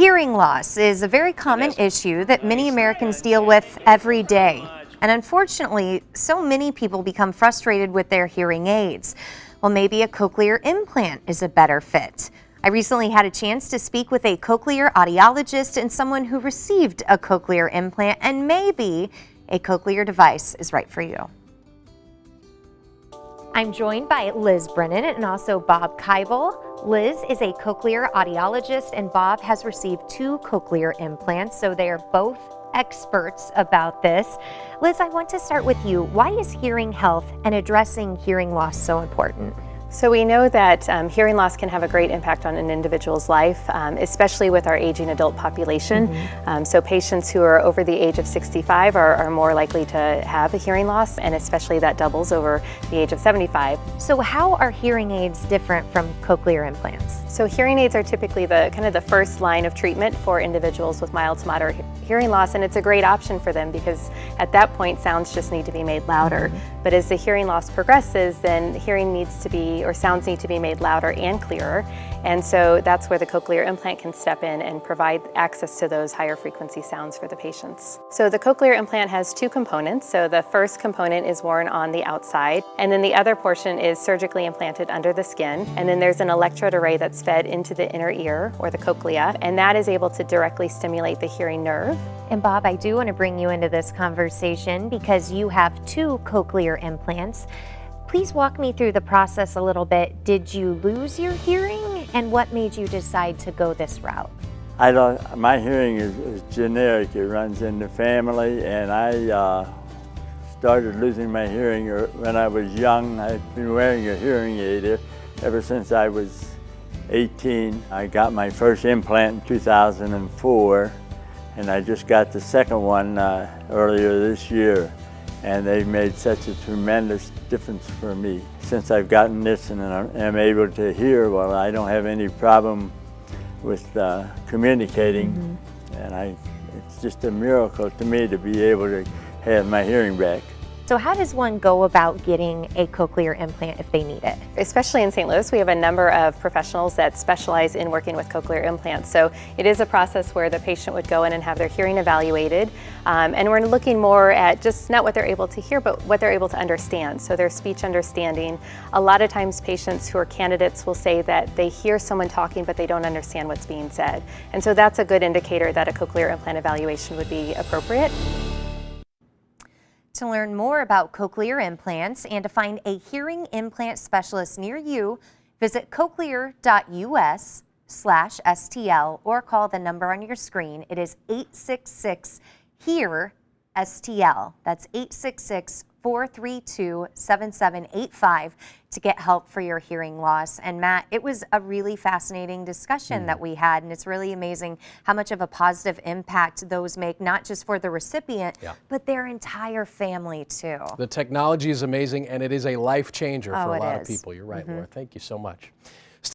Hearing loss is a very common issue that many Americans deal with every day. And unfortunately, so many people become frustrated with their hearing aids. Well, maybe a cochlear implant is a better fit. I recently had a chance to speak with a cochlear audiologist and someone who received a cochlear implant, and maybe a cochlear device is right for you. I'm joined by Liz Brennan and also Bob Keibel. Liz is a cochlear audiologist and Bob has received 2 cochlear implants, so they are both experts about this. Liz, I want to start with you. Why is hearing health and addressing hearing loss so important? So we know that hearing loss can have a great impact on an individual's life, especially with our aging adult population. So patients who are over the age of 65 are more likely to have a hearing loss, and especially that doubles over the age of 75. So how are hearing aids different from cochlear implants? So hearing aids are typically the first line of treatment for individuals with mild to moderate hearing loss, and it's a great option for them because at that point sounds just need to be made louder. But as the hearing loss progresses, then hearing needs to be, or sounds need to be made louder and clearer. And so that's where the cochlear implant can step in and provide access to those higher frequency sounds for the patients. So the cochlear implant has 2 components. So the first component is worn on the outside, and then the other portion is surgically implanted under the skin. And then there's an electrode array that's fed into the inner ear, or the cochlea, and that is able to directly stimulate the hearing nerve. And Bob, I do want to bring you into this conversation because you have 2 cochlear implants. Please walk me through the process a little bit. Did you lose your hearing, and what made you decide to go this route? My hearing is generic. It runs in the family, and I started losing my hearing when I was young. I've been wearing a hearing aid ever since I was 18. I got my first implant in 2004, and I just got the second one earlier this year. And they've made such a tremendous difference for me. Since I've gotten this and I'm able to hear, well, I don't have any problem with communicating. And it's just a miracle to me to be able to have my hearing back. So how does one go about getting a cochlear implant if they need it? Especially in St. Louis, we have a number of professionals that specialize in working with cochlear implants. So it is a process where the patient would go in and have their hearing evaluated. And we're looking more at just not what they're able to hear, but what they're able to understand. So their speech understanding. A lot of times patients who are candidates will say that they hear someone talking, but they don't understand what's being said. And so that's a good indicator that a cochlear implant evaluation would be appropriate. To learn more about cochlear implants and to find a hearing implant specialist near you, visit cochlear.us/STL or call the number on your screen. It is 866-HEAR-STL. That's 866-432-7785 to get help for your hearing loss. And Matt, it was a really fascinating discussion that we had, and it's really amazing how much of a positive impact those make, not just for the recipient, but their entire family too. The technology is amazing, and it is a life changer for a lot of is. people. You're right, Laura. Thank you so much.